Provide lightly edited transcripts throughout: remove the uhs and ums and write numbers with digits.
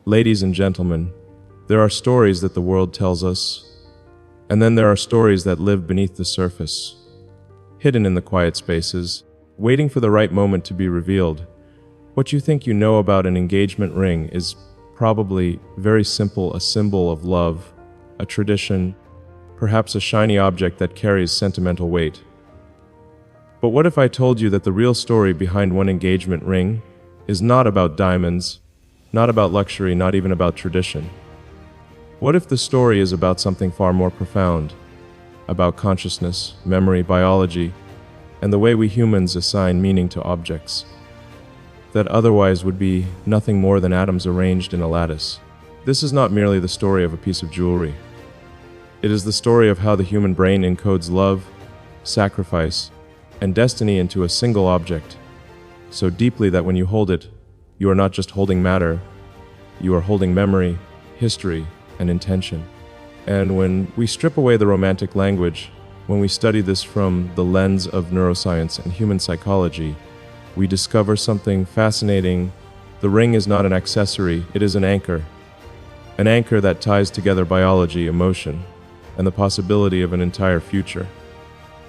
Ladies and gentlemen, there are stories that the world tells us, and then there are stories that live beneath the surface, hidden in the quiet spaces, waiting for the right moment to be revealed. What you think you know about an engagement ring is probably very simple, a symbol of love, a tradition, perhaps a shiny object that carries sentimental weight. But what if I told you that the real story behind one engagement ring is not about diamonds, not about luxury, not even about tradition? What if the story is about something far more profound, about consciousness, memory, biology, and the way we humans assign meaning to objects that otherwise would be nothing more than atoms arranged in a lattice? This is not merely the story of a piece of jewelry. It is the story of how the human brain encodes love, sacrifice, and destiny into a single object, so deeply that when you hold it, you are not just holding matter, you are holding memory, history, and intention. And when we strip away the romantic language, when we study this from the lens of neuroscience and human psychology, we discover something fascinating. The ring is not an accessory, it is an anchor that ties together biology, emotion, and the possibility of an entire future.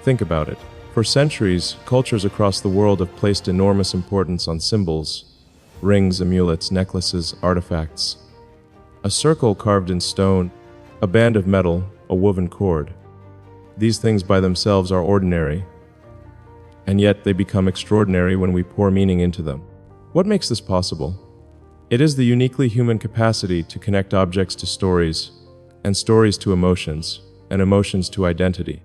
Think about it. For centuries, cultures across the world have placed enormous importance on symbols, rings, amulets, necklaces, artifacts. A circle carved in stone, a band of metal, a woven cord. These things by themselves are ordinary, and yet they become extraordinary when we pour meaning into them. What makes this possible? It is the uniquely human capacity to connect objects to stories, and stories to emotions, and emotions to identity.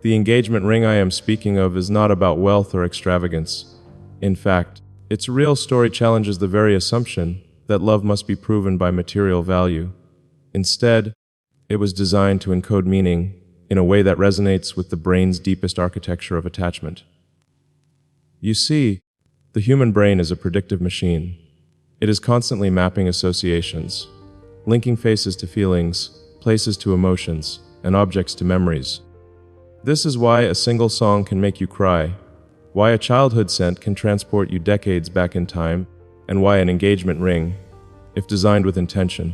The engagement ring I am speaking of is not about wealth or extravagance. In fact, its real story challenges the very assumption that love must be proven by material value. Instead, it was designed to encode meaning in a way that resonates with the brain's deepest architecture of attachment. You see, the human brain is a predictive machine. It is constantly mapping associations, linking faces to feelings, places to emotions, and objects to memories. This is why a single song can make you cry, why a childhood scent can transport you decades back in time, and why an engagement ring, if designed with intention,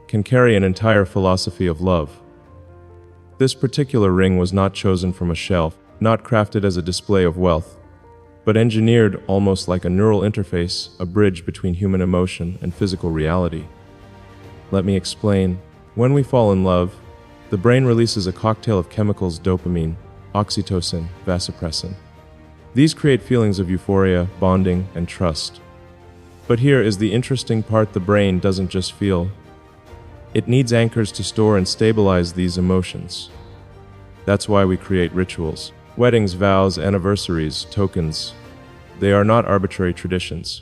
can carry an entire philosophy of love. This particular ring was not chosen from a shelf, not crafted as a display of wealth, but engineered almost like a neural interface, a bridge between human emotion and physical reality. Let me explain. When we fall in love, the brain releases a cocktail of chemicals: dopamine, oxytocin, vasopressin. These create feelings of euphoria, bonding, and trust. But here is the interesting part: the brain doesn't just feel. It needs anchors to store and stabilize these emotions. That's why we create rituals. Weddings, vows, anniversaries, tokens. They are not arbitrary traditions.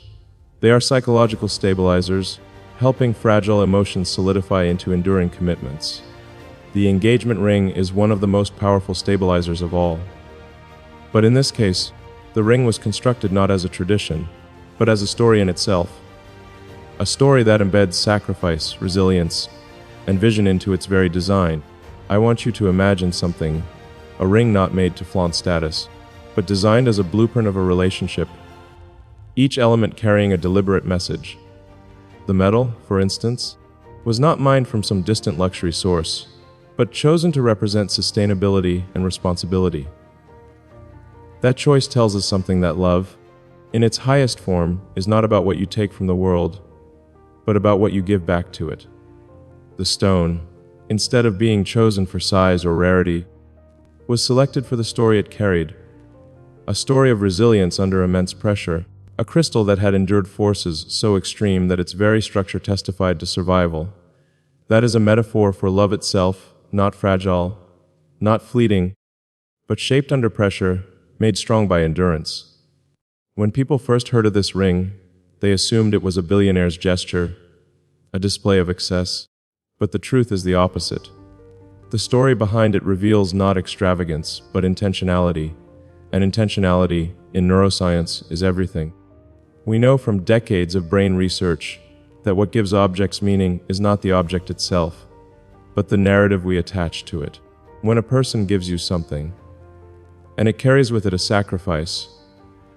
They are psychological stabilizers, helping fragile emotions solidify into enduring commitments. The engagement ring is one of the most powerful stabilizers of all. But in this case, the ring was constructed not as a tradition, but as a story in itself. A story that embeds sacrifice, resilience, and vision into its very design. I want you to imagine something, a ring not made to flaunt status, but designed as a blueprint of a relationship, each element carrying a deliberate message. The metal, for instance, was not mined from some distant luxury source, but chosen to represent sustainability and responsibility. That choice tells us something: that love, in its highest form, is not about what you take from the world, but about what you give back to it. The stone, instead of being chosen for size or rarity, was selected for the story it carried, a story of resilience under immense pressure, a crystal that had endured forces so extreme that its very structure testified to survival. That is a metaphor for love itself, not fragile, not fleeting, but shaped under pressure, made strong by endurance. When people first heard of this ring, they assumed it was a billionaire's gesture, a display of excess, but the truth is the opposite. The story behind it reveals not extravagance, but intentionality, and intentionality, in neuroscience, is everything. We know from decades of brain research that what gives objects meaning is not the object itself, but the narrative we attach to it. When a person gives you something, and it carries with it a sacrifice,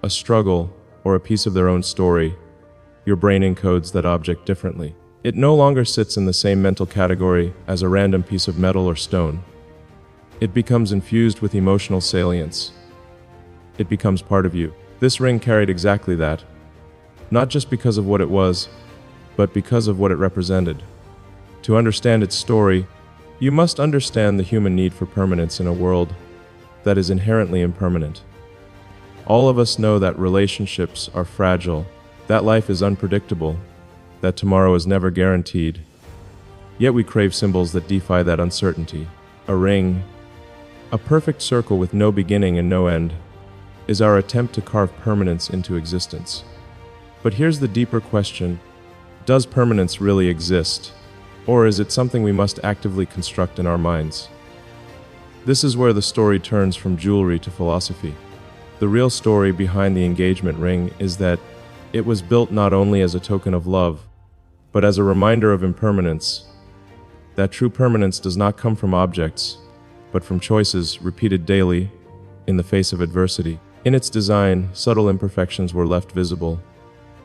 a struggle, or a piece of their own story, your brain encodes that object differently. It no longer sits in the same mental category as a random piece of metal or stone. It becomes infused with emotional salience. It becomes part of you. This ring carried exactly that, not just because of what it was, but because of what it represented. To understand its story, you must understand the human need for permanence in a world that is inherently impermanent. All of us know that relationships are fragile, that life is unpredictable, that tomorrow is never guaranteed. Yet we crave symbols that defy that uncertainty. A ring, a perfect circle with no beginning and no end, is our attempt to carve permanence into existence. But here's the deeper question: does permanence really exist? Or is it something we must actively construct in our minds? This is where the story turns from jewelry to philosophy. The real story behind the engagement ring is that it was built not only as a token of love, but as a reminder of impermanence. That true permanence does not come from objects, but from choices repeated daily in the face of adversity. In its design, subtle imperfections were left visible.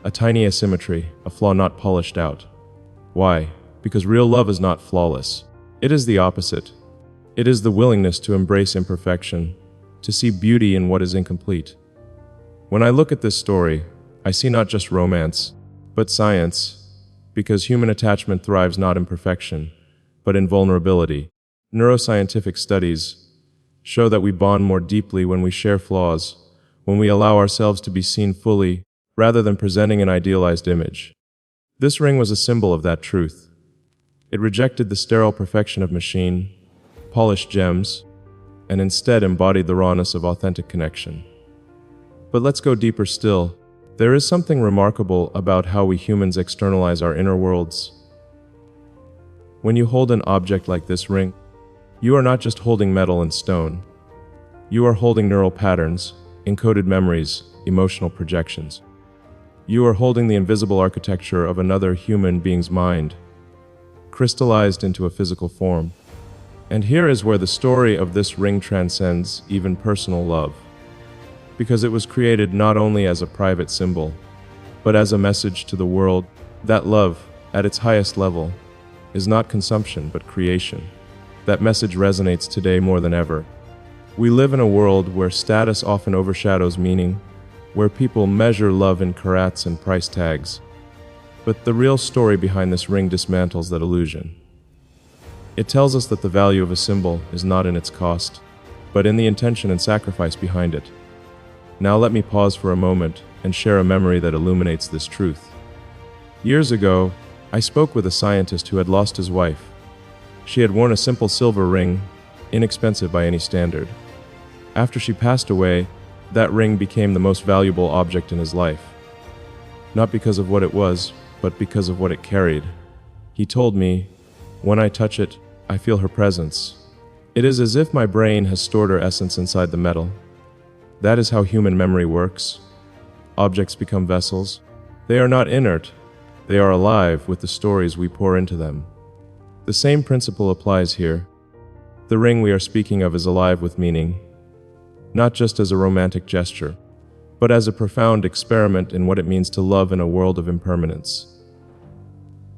A tiny asymmetry, a flaw not polished out. Why? Because real love is not flawless. It is the opposite. It is the willingness to embrace imperfection, to see beauty in what is incomplete. When I look at this story, I see not just romance, but science, because human attachment thrives not in perfection, but in vulnerability. Neuroscientific studies show that we bond more deeply when we share flaws, when we allow ourselves to be seen fully, rather than presenting an idealized image. This ring was a symbol of that truth. It rejected the sterile perfection of machine, polished gems, and instead embodied the rawness of authentic connection. But let's go deeper still. There is something remarkable about how we humans externalize our inner worlds. When you hold an object like this ring, you are not just holding metal and stone. You are holding neural patterns, encoded memories, emotional projections. You are holding the invisible architecture of another human being's mind, crystallized into a physical form. And here is where the story of this ring transcends even personal love, because it was created not only as a private symbol, but as a message to the world that love, at its highest level, is not consumption but creation. That message resonates today more than ever. We live in a world where status often overshadows meaning, where people measure love in carats and price tags. But the real story behind this ring dismantles that illusion. It tells us that the value of a symbol is not in its cost, but in the intention and sacrifice behind it. Now let me pause for a moment and share a memory that illuminates this truth. Years ago, I spoke with a scientist who had lost his wife. She had worn a simple silver ring, inexpensive by any standard. After she passed away, that ring became the most valuable object in his life. Not because of what it was, but because of what it carried. He told me, "When I touch it, I feel her presence. It is as if my brain has stored her essence inside the metal." That is how human memory works. Objects become vessels. They are not inert. They are alive with the stories we pour into them. The same principle applies here. The ring we are speaking of is alive with meaning, not just as a romantic gesture, but as a profound experiment in what it means to love in a world of impermanence.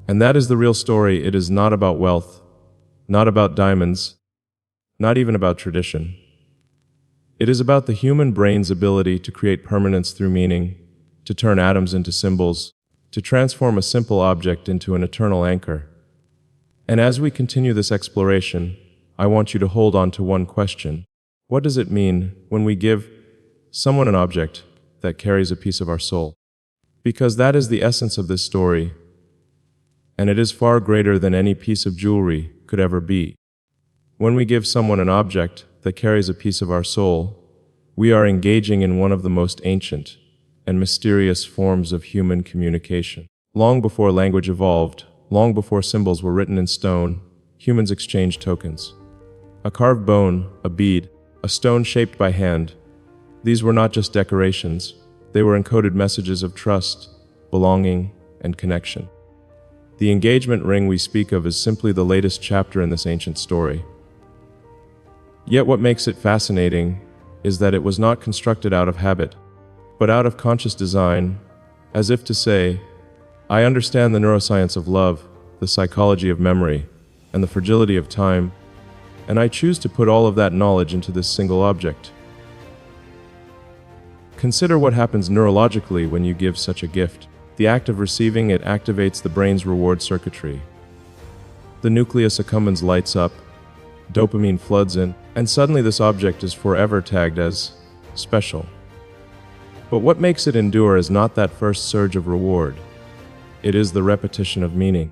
And that is the real story. It is not about wealth, not about diamonds, not even about tradition. It is about the human brain's ability to create permanence through meaning, to turn atoms into symbols, to transform a simple object into an eternal anchor. And as we continue this exploration, I want you to hold on to one question. What does it mean when we give someone an object that carries a piece of our soul? Because that is the essence of this story, and it is far greater than any piece of jewelry could ever be. When we give someone an object that carries a piece of our soul, we are engaging in one of the most ancient and mysterious forms of human communication. Long before language evolved, long before symbols were written in stone, humans exchanged tokens. A carved bone, a bead, a stone shaped by hand. These were not just decorations, they were encoded messages of trust, belonging, and connection. The engagement ring we speak of is simply the latest chapter in this ancient story. Yet what makes it fascinating is that it was not constructed out of habit, but out of conscious design, as if to say, "I understand the neuroscience of love, the psychology of memory, and the fragility of time, and I choose to put all of that knowledge into this single object. Consider what happens neurologically when you give such a gift. The act of receiving it activates the brain's reward circuitry. The nucleus accumbens lights up, dopamine floods in, and suddenly this object is forever tagged as special. But what makes it endure is not that first surge of reward. It is the repetition of meaning.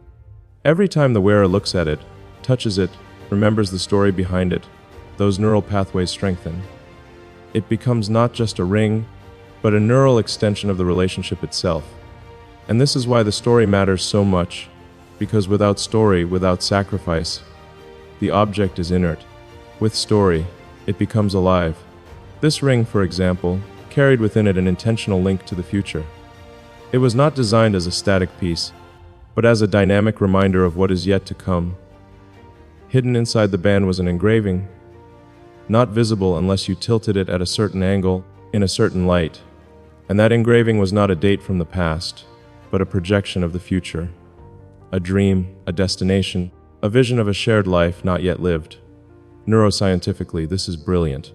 Every time the wearer looks at it, touches it, remembers the story behind it, those neural pathways strengthen. It becomes not just a ring, but a neural extension of the relationship itself. And this is why the story matters so much, because without story, without sacrifice, the object is inert. With story, it becomes alive. This ring, for example, carried within it an intentional link to the future. It was not designed as a static piece, but as a dynamic reminder of what is yet to come. Hidden inside the band was an engraving, not visible unless you tilted it at a certain angle, in a certain light. And that engraving was not a date from the past, but a projection of the future. A dream, a destination, a vision of a shared life not yet lived. Neuroscientifically, this is brilliant.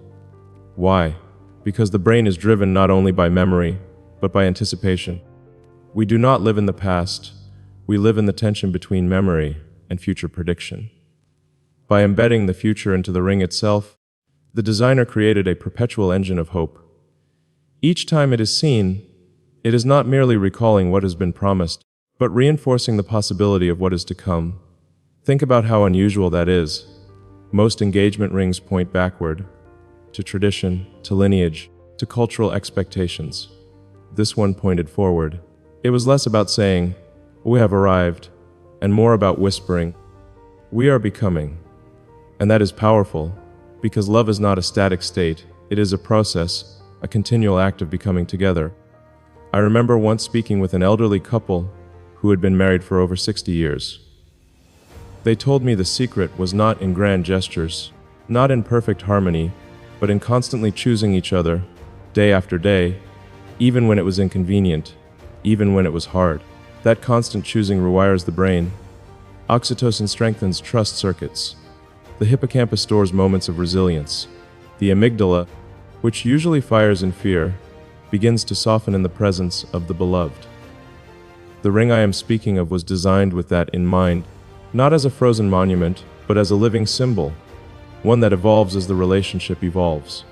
Why? Because the brain is driven not only by memory, but by anticipation. We do not live in the past, we live in the tension between memory and future prediction. By embedding the future into the ring itself, the designer created a perpetual engine of hope. Each time it is seen, it is not merely recalling what has been promised, but reinforcing the possibility of what is to come. Think about how unusual that is. Most engagement rings point backward, to tradition, to lineage, to cultural expectations. This one pointed forward. It was less about saying, "We have arrived," and more about whispering, "We are becoming." And that is powerful, because love is not a static state, it is a process, a continual act of becoming together. I remember once speaking with an elderly couple who had been married for over 60 years. They told me the secret was not in grand gestures, not in perfect harmony, but in constantly choosing each other, day after day, even when it was inconvenient, even when it was hard. That constant choosing rewires the brain. Oxytocin strengthens trust circuits. The hippocampus stores moments of resilience. The amygdala, which usually fires in fear, begins to soften in the presence of the beloved. The ring I am speaking of was designed with that in mind, not as a frozen monument, but as a living symbol, one that evolves as the relationship evolves.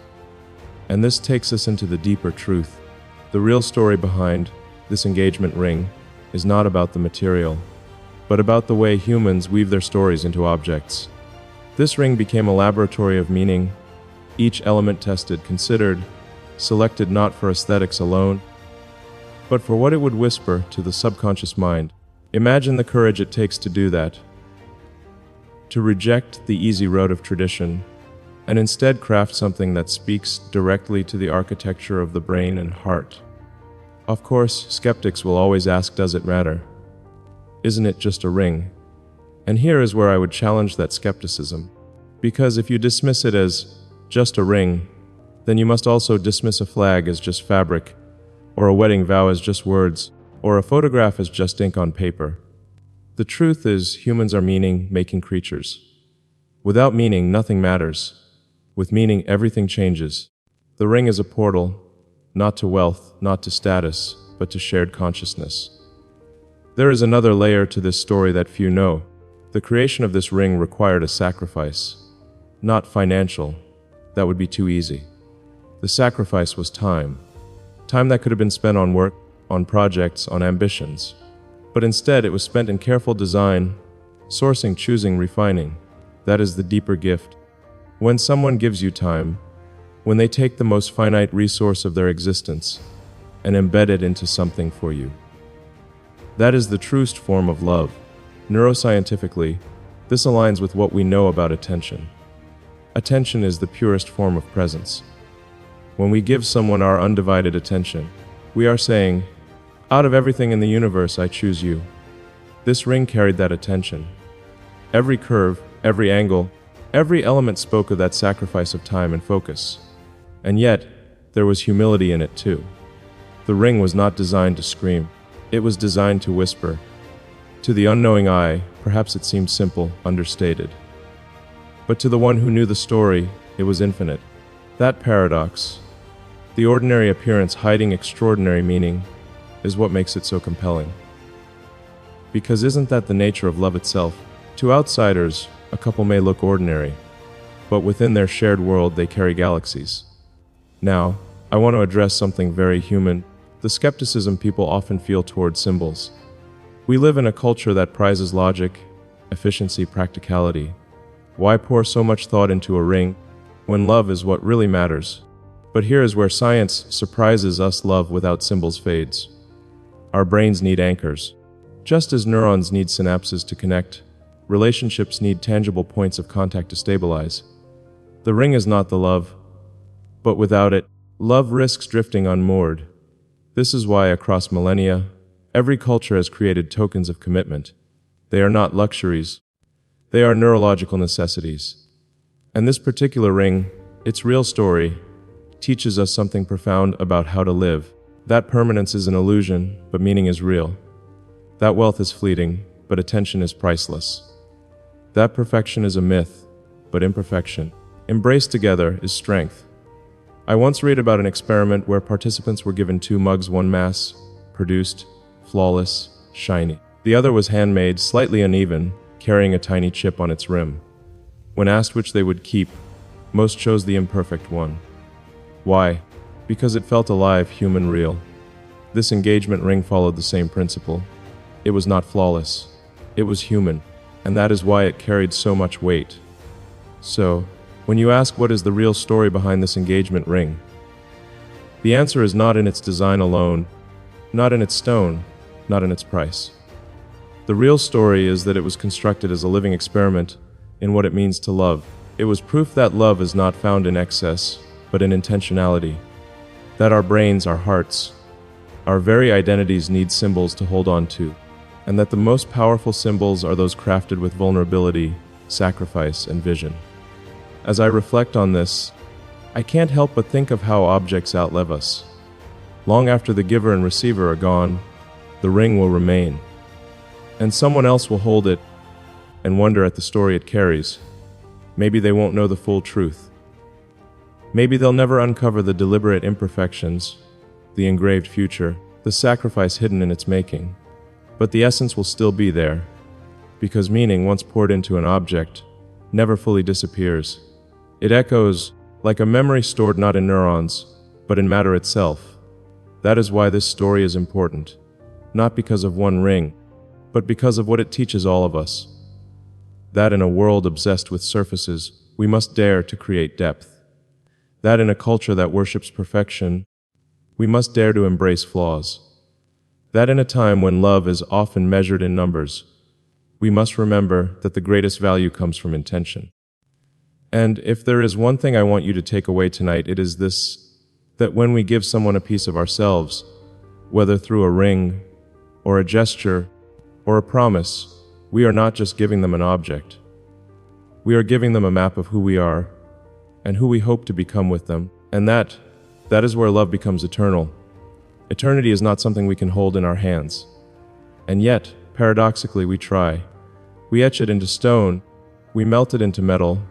And this takes us into the deeper truth. The real story behind this engagement ring is not about the material, but about the way humans weave their stories into objects. This ring became a laboratory of meaning, each element tested, considered, selected not for aesthetics alone, but for what it would whisper to the subconscious mind. Imagine the courage it takes to do that. To reject the easy road of tradition, and instead craft something that speaks directly to the architecture of the brain and heart. Of course, skeptics will always ask, does it matter? Isn't it just a ring? And here is where I would challenge that skepticism. Because if you dismiss it as just a ring, then you must also dismiss a flag as just fabric, or a wedding vow as just words, or a photograph as just ink on paper. The truth is, humans are meaning-making creatures. Without meaning, nothing matters. With meaning, everything changes. The ring is a portal, not to wealth, not to status, but to shared consciousness. There is another layer to this story that few know. The creation of this ring required a sacrifice. Not financial. That would be too easy. The sacrifice was time. Time that could have been spent on work, on projects, on ambitions. But instead, it was spent in careful design, sourcing, choosing, refining. That is the deeper gift. When someone gives you time, when they take the most finite resource of their existence and embed it into something for you. That is the truest form of love. Neuroscientifically, this aligns with what we know about attention. Attention is the purest form of presence. When we give someone our undivided attention, we are saying, out of everything in the universe, I choose you. This ring carried that attention. Every curve, every angle, every element spoke of that sacrifice of time and focus. And yet, there was humility in it too. The ring was not designed to scream. It was designed to whisper. To the unknowing eye, perhaps it seemed simple, understated. But to the one who knew the story, it was infinite. That paradox, the ordinary appearance hiding extraordinary meaning, is what makes it so compelling. Because isn't that the nature of love itself? To outsiders, a couple may look ordinary, but within their shared world they carry galaxies. Now, I want to address something very human, the skepticism people often feel towards symbols. We live in a culture that prizes logic, efficiency, practicality. Why pour so much thought into a ring when love is what really matters? But here is where science surprises us. Love without symbols fades. Our brains need anchors. Just as neurons need synapses to connect, relationships need tangible points of contact to stabilize. The ring is not the love, but without it, love risks drifting unmoored. This is why across millennia, every culture has created tokens of commitment. They are not luxuries. They are neurological necessities. And this particular ring, its real story, teaches us something profound about how to live. That permanence is an illusion, but meaning is real. That wealth is fleeting, but attention is priceless. That perfection is a myth, but imperfection, embraced together, is strength. I once read about an experiment where participants were given 2 mugs, one mass produced, flawless, shiny. The other was handmade, slightly uneven, carrying a tiny chip on its rim. When asked which they would keep, most chose the imperfect one. Why? Because it felt alive, human, real. This engagement ring followed the same principle. It was not flawless. It was human, and that is why it carried so much weight. So, when you ask what is the real story behind this engagement ring, the answer is not in its design alone, not in its stone, not in its price. The real story is that it was constructed as a living experiment in what it means to love. It was proof that love is not found in excess, but in intentionality. That our brains, our hearts, our very identities need symbols to hold on to, and that the most powerful symbols are those crafted with vulnerability, sacrifice, and vision. As I reflect on this, I can't help but think of how objects outlive us. Long after the giver and receiver are gone, the ring will remain, and someone else will hold it and wonder at the story it carries. Maybe they won't know the full truth. Maybe they'll never uncover the deliberate imperfections, the engraved future, the sacrifice hidden in its making. But the essence will still be there, because meaning, once poured into an object, never fully disappears. It echoes, like a memory stored not in neurons, but in matter itself. That is why this story is important, not because of one ring, but because of what it teaches all of us. That in a world obsessed with surfaces, we must dare to create depth. That in a culture that worships perfection, we must dare to embrace flaws. That in a time when love is often measured in numbers, we must remember that the greatest value comes from intention. And if there is one thing I want you to take away tonight, it is this: that when we give someone a piece of ourselves, whether through a ring, or a gesture, or a promise, we are not just giving them an object. We are giving them a map of who we are, and who we hope to become with them. And that is where love becomes eternal. Eternity is not something we can hold in our hands. And yet, paradoxically, we try. We etch it into stone, we melt it into metal,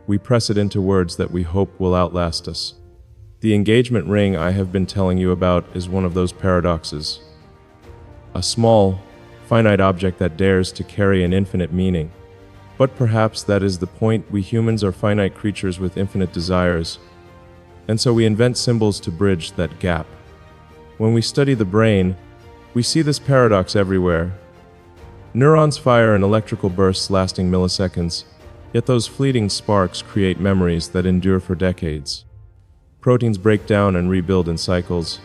we press it into words that we hope will outlast us. The engagement ring I have been telling you about is one of those paradoxes. A small, finite object that dares to carry an infinite meaning. But perhaps that is the point. We humans are finite creatures with infinite desires, and so we invent symbols to bridge that gap. When we study the brain, we see this paradox everywhere. Neurons fire in electrical bursts lasting milliseconds, yet those fleeting sparks create memories that endure for decades. Proteins break down and rebuild in cycles,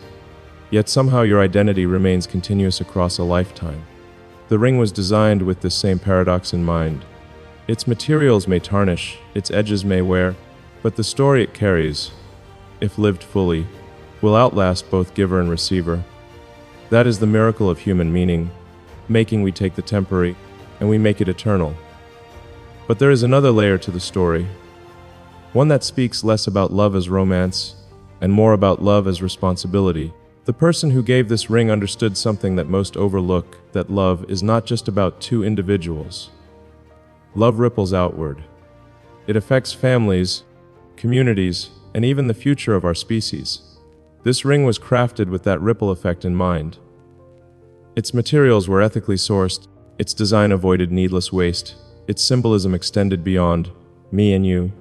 yet somehow your identity remains continuous across a lifetime. The ring was designed with this same paradox in mind. Its materials may tarnish, its edges may wear, but the story it carries, if lived fully, will outlast both giver and receiver. That is the miracle of human meaning, making we take the temporary and we make it eternal. But there is another layer to the story, one that speaks less about love as romance and more about love as responsibility. The person who gave this ring understood something that most overlook, that love is not just about two individuals. Love ripples outward. It affects families, communities, and even the future of our species. This ring was crafted with that ripple effect in mind. Its materials were ethically sourced, its design avoided needless waste, its symbolism extended beyond me and you,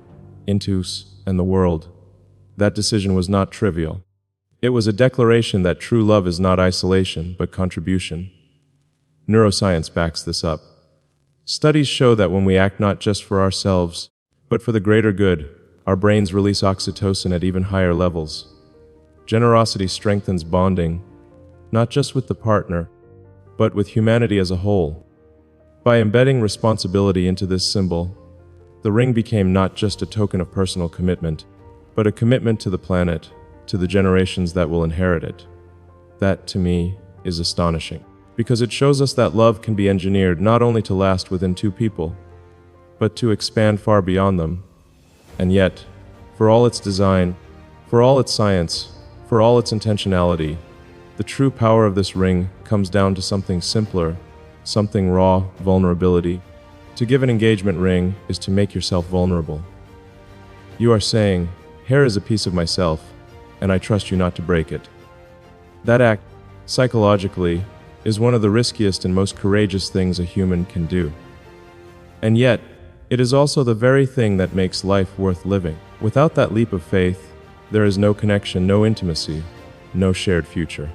into us and the world. That decision was not trivial. It was a declaration that true love is not isolation, but contribution. Neuroscience backs this up. Studies show that when we act not just for ourselves, but for the greater good, our brains release oxytocin at even higher levels. Generosity strengthens bonding, not just with the partner, but with humanity as a whole. By embedding responsibility into this symbol, the ring became not just a token of personal commitment, but a commitment to the planet, to the generations that will inherit it. That, to me, is astonishing, because it shows us that love can be engineered not only to last within two people, but to expand far beyond them. And yet, for all its design, for all its science, for all its intentionality, the true power of this ring comes down to something simpler, something raw: vulnerability. To give an engagement ring is to make yourself vulnerable. You are saying, "Here is a piece of myself, and I trust you not to break it." That act, psychologically, is one of the riskiest and most courageous things a human can do. And yet, it is also the very thing that makes life worth living. Without that leap of faith, there is no connection, no intimacy, no shared future.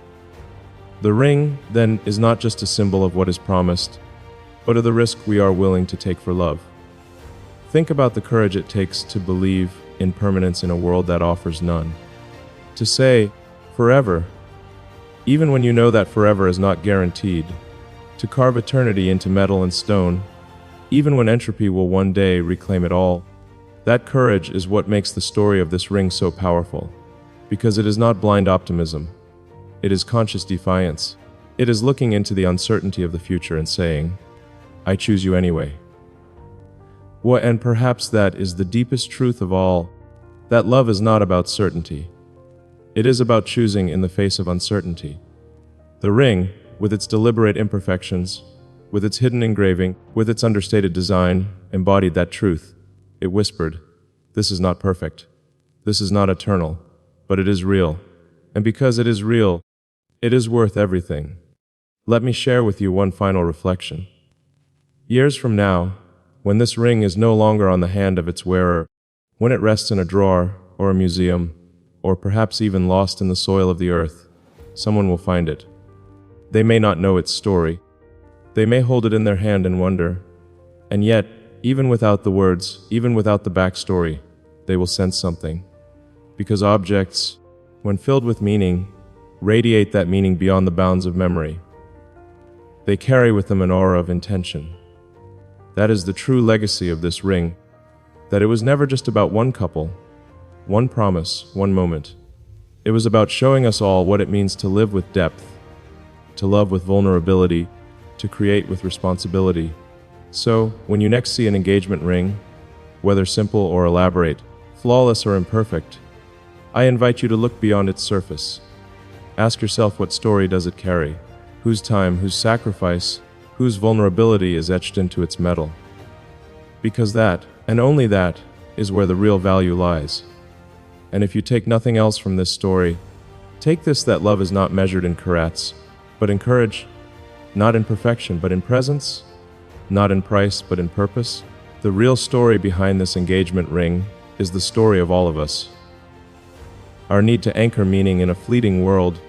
The ring, then, is not just a symbol of what is promised, but of the risk we are willing to take for love. Think about the courage it takes to believe in permanence in a world that offers none. To say, forever, even when you know that forever is not guaranteed. To carve eternity into metal and stone, even when entropy will one day reclaim it all. That courage is what makes the story of this ring so powerful, because it is not blind optimism. It is conscious defiance. It is looking into the uncertainty of the future and saying, "I choose you anyway." And perhaps that is the deepest truth of all, that love is not about certainty. It is about choosing in the face of uncertainty. The ring, with its deliberate imperfections, with its hidden engraving, with its understated design, embodied that truth. It whispered, "This is not perfect. This is not eternal, but it is real. And because it is real, it is worth everything." Let me share with you one final reflection. Years from now, when this ring is no longer on the hand of its wearer, when it rests in a drawer or a museum, or perhaps even lost in the soil of the earth, someone will find it. They may not know its story. They may hold it in their hand and wonder. And yet, even without the words, even without the backstory, they will sense something. Because objects, when filled with meaning, radiate that meaning beyond the bounds of memory. They carry with them an aura of intention. That is the true legacy of this ring, that it was never just about one couple, one promise, one moment. It was about showing us all what it means to live with depth, to love with vulnerability, to create with responsibility. So, when you next see an engagement ring, whether simple or elaborate, flawless or imperfect, I invite you to look beyond its surface. Ask yourself, what story does it carry? Whose time, whose sacrifice, whose vulnerability is etched into its metal? Because that, and only that, is where the real value lies. And if you take nothing else from this story, take this: that love is not measured in carats, but in courage, not in perfection, but in presence, not in price, but in purpose. The real story behind this engagement ring is the story of all of us. Our need to anchor meaning in a fleeting world,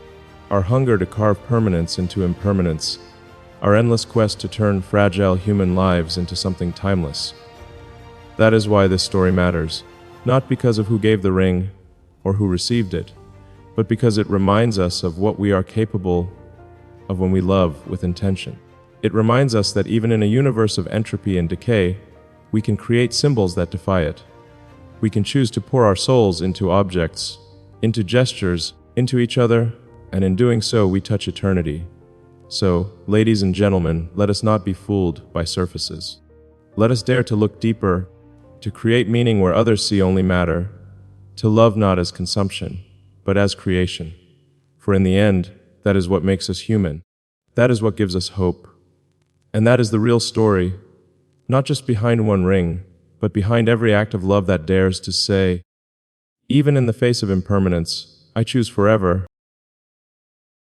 our hunger to carve permanence into impermanence, our endless quest to turn fragile human lives into something timeless. That is why this story matters, not because of who gave the ring or who received it, but because it reminds us of what we are capable of when we love with intention. It reminds us that even in a universe of entropy and decay, we can create symbols that defy it. We can choose to pour our souls into objects, into gestures, into each other, and in doing so, we touch eternity. So, ladies and gentlemen, let us not be fooled by surfaces. Let us dare to look deeper, to create meaning where others see only matter, to love not as consumption, but as creation. For in the end, that is what makes us human. That is what gives us hope. And that is the real story, not just behind one ring, but behind every act of love that dares to say, even in the face of impermanence, I choose forever.